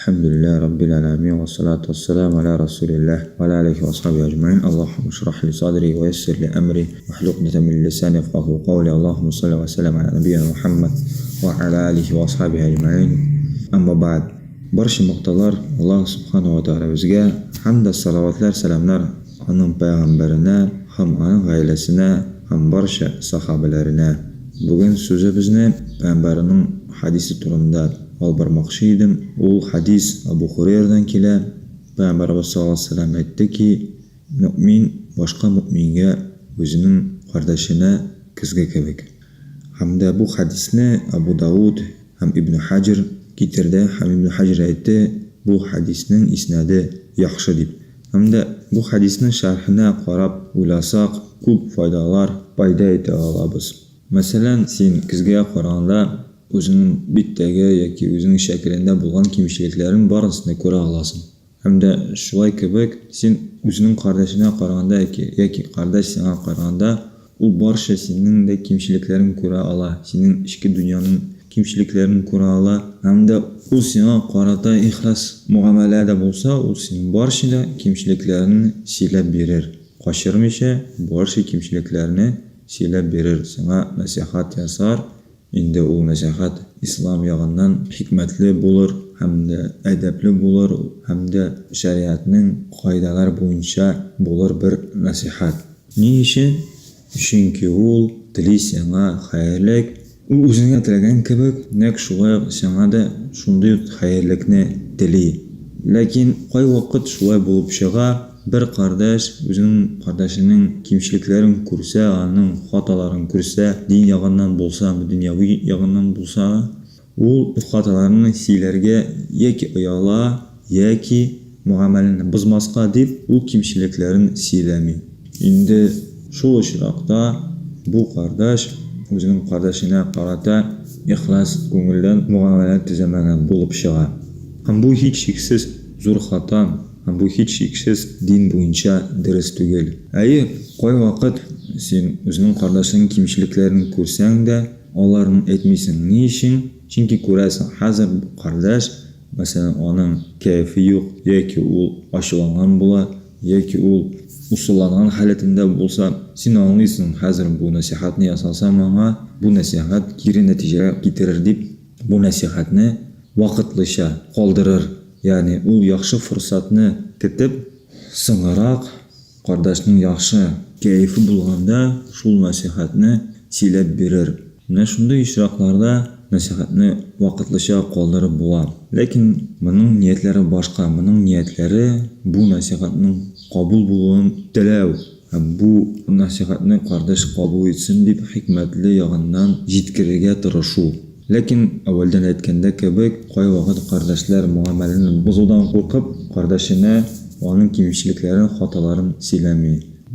Elhamdülillahi Rabbil alemin ve salatu ve selamu ala Resulillah ve ala aleyhi ve ashabihi ecmaîn. Allahümme şrah li sadri ve yessir li emri ve hlukdete min lisani yefkahu kavli. Allahümme salli ve sellem ala nebiyyina Muhammed ve ala aleyhi ve ashabihi ecmaîn. Amma ba'd. Barcha maqtalar Allah subhanahu wa ta'ala bizga hamda salavatlar, salamlar onun peygamberine, hem onun ailesine, hem barcha sahabelerine. Bugün sözü bizni peygamberinin hadisi turunda olib bormoqchi edim. U hadis Abu Hurayradan kela. Payg'ambarimiz sollallohu alayhi vasallam aytdiki, mu'min boshqa mu'minga o'zining qardashini qizga kabi. Hamda bu hadisni Abu Davud ham Ibn Hajar keltirdi. Ham Ibn Hajar aytdi, bu hadisning isnadi yaxshi deb. Hamda bu hadisning sharhini qarab o'ylasak, ko'p foydalar paydo eta olamiz. Masalan, sen qizga qaraganda o'zining bitdagi yoki o'zining shaklida bo'lgan kamchiliklarning barisini ko'ra olasan. Hamda shulay kabi sen o'zining qardashina qaraganda yoki qardash senga qaraganda u barcha seningdek kamchiliklarini ko'ra ola, sening ichki dunyoning kamchiliklarini ko'ra ola. Hamda u senga qarata ixlos muomalada bo'lsa, u sening barcha kamchiliklarini silab berar. Qo'shirmisha barcha kamchiliklarini silab berar. Senga nasihat yasar. Endi u nasihat islom yog'idan hikmatli bo'lar, hamda adabli bo'lar, hamda shariatning qoidalari bo'yicha bo'lar bir nasihat. Ne uchun? Chunki u tili senga xayrlik, u o'ziga tilagan kabi nek shulay senga shunday xayrlikni tili. Lekin qo'y vaqt shulay bo'lib chiqar, bir qardash o'zining qardashining kamchiliklarini ko'rsa, uning xatolarini ko'rsa, din yog'idan bo'lsa, dunyoviy yog'idan bo'lsa, u xatolarni sizlarga yoki ayola yoki muomalani buzmasqa deb u kamchiliklarini siylami. Endi shu ishroqda bu qardash o'zining qardashina qarata ixlos ko'ngildan muomala tuzamagan bo'lib chiqar. Ham bu hech cheksiz zo'r xato. Bu hech cheksiz din bo'yicha dars tugil. Qo'y vaqt sen o'zining qardashining kamchiliklarini ko'rsang-da, ularni aytmaysan. Ne uchun? Chunki ko'rasan, hozir bu qardash masalan uning kayfi yo'q yoki u ashulagan bo'la yoki u usullangan holatida bo'lsa, sen anglaysan, hozir bu nasihatni yasasam menga bu nasihat kiri natija keltirar deb bu nasihatni vaqtlicha qoldirar. Ya'ni u yaxshi fursatni kutib, so'ngroq qardashning yaxshi kayfi bo'lganda shu nasihatni silab berar. Mana shunday ishroqlarda nasihatni vaqtlicha qoldirib bo'ladi. Lekin mening niyatlari boshqa. Mening niyatlari bu nasihatning qabul bo'lishini tilav. Bu nasihatni qardash qabul etsin deb hikmatli yog'idan yetkazishga tirishuv. Lekin avvaldan aytganda kabi qo'y vaqt qardashlar muomalani buzuvdan qo'rqib, qardashini, uning kamchiliklarini, xatolarini siylami.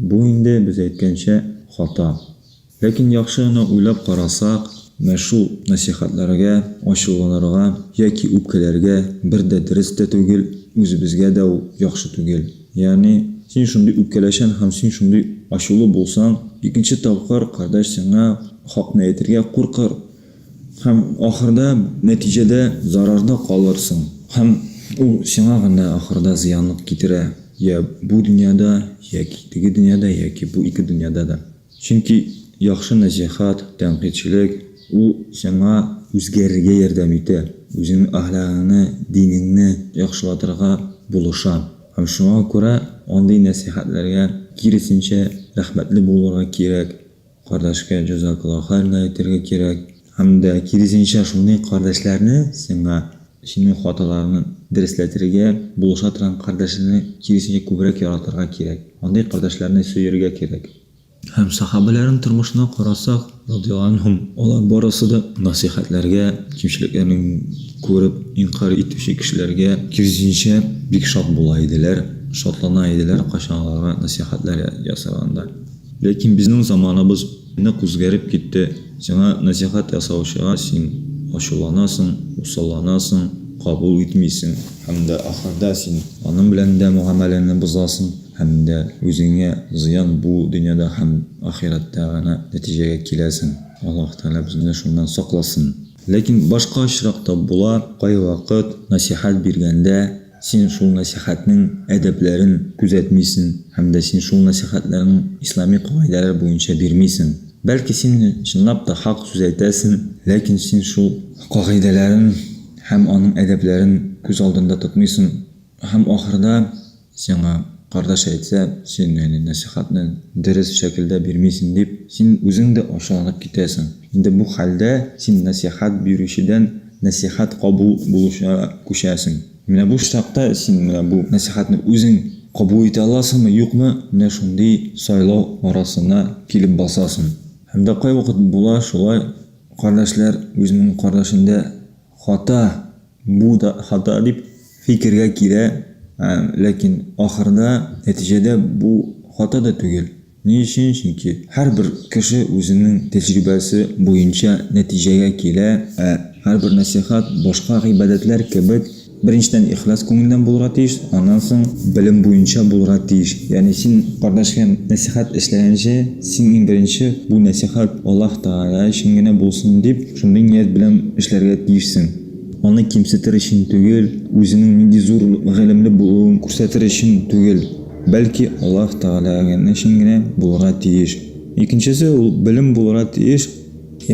Bu endi biz aytgancha xato. Lekin yaxshini o'ylab qarasak, shu nasihatlarga, ashulalarga yoki o'pkalarga birda diristda tugil, o'zimizga da yaxshi tugil. Ya'ni sen shunday o'pkalashan ham sen shunday ashula bo'lsang, ikkinchi tavqir qardash senga haqni aytirga qo'rqar. Ham oxirida natijada zararda qolarsan. Ham u senga oxirida ziyonni keltirar. Ya bu dunyoda, yoki tigi dunyoda, yoki bu ikki dunyoda da. Chunki yaxshi nasihat, tanqidchilik u senga o'zgarishga yordam etadi. O'zining axloqini, diningni yaxshilatirga bo'lisham. Ham shunga ko'ra onday nasihatlarga kirisincha rahmatli bo'lishga kerak. Qardashga jazokalloh xayr aytishga kerak. Hamda kirisincha shunday qardashlarni senga sening xatolarini darslatirga bo'lishatiran qardashini kirisincha ko'proq yaratirga kerak. Onday qardashlarni so'yirga kerak. Ham sahobalarning turmushini qarasak, radhiyallohu anhum, ular borasida nasihatlarga, kamchiliklarni ko'rib inqor etuvchi kishilarga kirisincha bekshot bo'laydilar, shodlanaydilar qashonlarga nasihatlar yasaganda. Lekin bizning zamonimiz o'zgarib ketdi. Senga nasihat yasavchiga sen ashulanasan, usallanasan, qabul etmaysan. Hamda oxirida sen onun bilan da muomalani buzasan. Hamda o'zingga ziyon bu dunyoda ham oxiratda natijaga kelasan. Alloh taolo bizni shundan saqlasin. Lekin boshqa ishroqda bular qay vaqt nasihat berganda sen shul nasihatning adablарын kuzatmaysan hamda sen shul nasihatlarning islomiy qoidalar bo'yicha bermaysan. Balki sen shunlab da haq so'z aytasan, lekin sen shu qoidalarin ham uning adablarini ko'z oldinda tutmaysan. Ham oxirida senga qardosh aytsa, sen nasihatni diriz shaklda bermaysan deb sen o'zing de oshlanib ketasan. Endi bu holda sen nasihat berishdan nasihat qabul bo'lishga ko'shasan. Mana bu shaqda sen mana bu nasihatni o'zing qabul eta olasizmi, yo'qmi? Mana shunday saylov orasida kelib bosasan. Hamda qay vaqt bo'lar shulay qardoshlar o'zining qardoshida bu da xato deb fikrga keladi. Lekin oxirida natijada bu xato da tugil. Niçin? Chunki har bir kishi o'zining tajribasi bo'yicha natijaga keladi. Har bir nasihat boshqa ibodatlar kabi birinchidan ixlos ko'ngildan bo'ladi, ondan so'ng bilim bo'yicha bo'ladi. Ya'ni sen qardoshga nasihat ishlagancha, sen eng birinchi bu nasihat Alloh taolo shingina bo'lsin deb shunday niyat bilan ishlarga tegishsin. Onu kimsetirishing tugil, o'zining nega zo'r g'ilimli bo'lib ko'rsatirishing tugil, balki Alloh taolaga shingina bo'ladi deyish. Ikkinchisi u bilim bo'ladi deyish.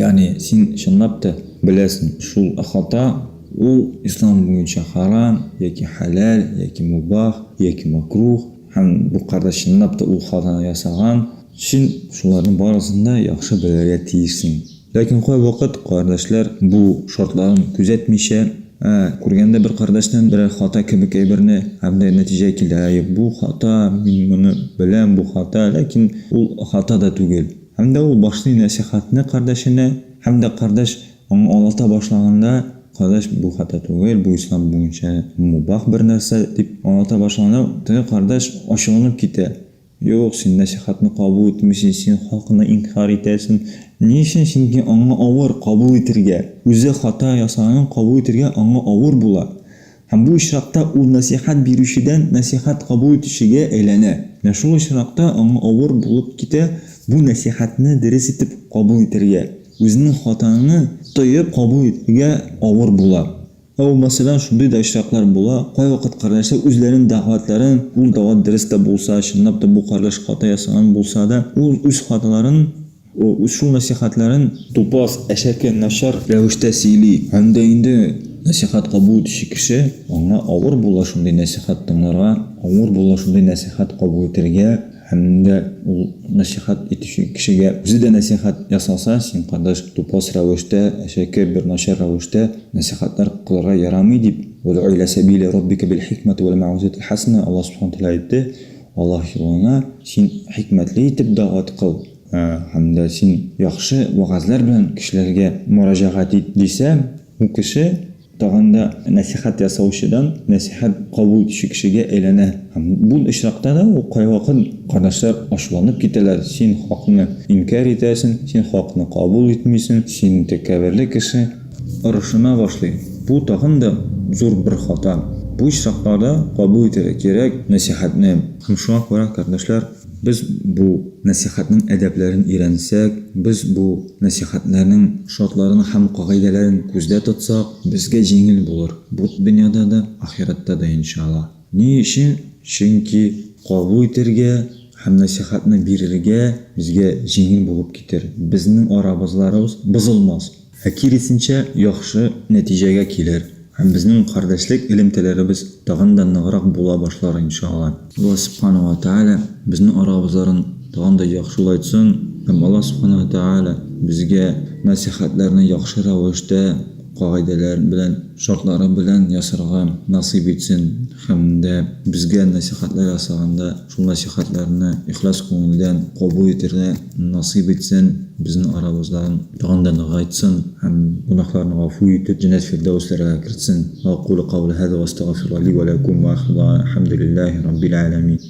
Ya'ni sen shunlabda bilasan, shu xato u islom bo'yicha harom yoki halal yoki mubah yoki makruh. Ham bu qardosh shunlabda u xatoni yasagan, sen shularning barasida yaxshi bilirga tegishsin. Lekin qo'y vaqt qardoshlar bu shartlarni kuzatmaysa, ko'rganda bir qardoshdan bir xato kabi birni hamda natija keladi. Bu xato, men buni bilan bu xato, lekin u xato da tugil. Hamda u boshli nasihatni qardoshini hamda qardosh uni olata boshlaganda qardosh bu xato tugil, bu islom bo'yicha mubah bir narsa deb olata boshlaganda qardosh oshig'inib ketadi. Yo'q, sen nasihatni qabul etmaysan, sen haqni inkor etasan. Niçin? Chunki anga og'ir qabul etirga, o'zi xato yasagan qabul etirga anga og'ir bo'ladi. Ham bu ishroqda u nasihat berishidan nasihat qabul etishiga aylanadi. Mana shu ishroqda anga og'ir bo'lib ketadi, bu nasihatni diriz etib qabul etirga, o'zining xatoni to'yib qabul etirga og'ir bo'ladi. Masalan shunday ishroqlar bo'lar, qo'y vaqt qardoshlar o'zlarining da'vatlarini bu da'vat dirista bo'lsa, shunday bu qardosh xato yasagan bo'lsa-da, u o'z xatolarini shu nasihatlarin to'pos ashaka nashar ravishda siyli hamda endi nasihat qabul etishi kishi unga og'ir bo'lar shunday nasihat tinglarga, og'ir bo'lar shunday nasihat qabul etirga hamda u nasihat etishi kishiga o'zida nasihat yasasa, sen qardosh to'pos ravishda ashaka bir nashar ravishda nasihatlar qilishga yaramaydi deb va ila sabili robbika bil hikmati wal ma'uzati hasana Alloh subhanahu va taolo aytdi. Alloh yo'lina sen hikmatli deb da'vat qil. Hamda sen yaxshi va'zlar bilan kishilarga murojaat et desa, u kishi tag'inda nasihat yasovchidan nasihat qabul etishi kishiga aylanadi. Bu ishroqda u qo'y vaqt qardoshlar oshlanib ketadilar. Sen haqni inkor etasan, sen haqni qabul etmaysan, sen takabburli kishi urushina boshlaydi. Bu tag'inda zo'r bir xato. Bu ishroqlarda qabul etish kerak nasihatni. Shunga ko'ra qardoshlar, biz bu nasihatning adablarini o'rgansak, biz bu nasihatlarning shartlarini ham qoidalarini ko'zda tutsak, bizga yengil bo'lar. Bu dunyoda da, oxiratda da inshaalloh. Niçin? Chunki qabul etirga ham nasihatni berirga bizga yengil bo'lib ketar. Bizning orabizlarimiz buzilmas. Akirisincha yaxshi natijaga kelar. Ham bizning qardoshlik ilmlarimiz tag'indan nag'roq bo'la boshlar inshaalloh. Alloh subhanahu va taolo bizning orabizlarni tag'inda yaxshilaytsin. Ham Alloh subhanahu va taolo bizga nasihatlarni yaxshi ravishda qoidalar bilan, shartlari bilan yasirga nasib etsin. Hamda bizga nasihatlar yasaganda shu nasihatlarni ixlos ko'ngildan qabul etirga nasib etsin. Bizning orabizlarni tag'indan g'aytsin. Ham gunohlarni g'afu etib jannat firdavslarga kiritsin. Aqulu qawli hada va astaghfirullahi va lakum wa alhamdulillahi robbil alamin.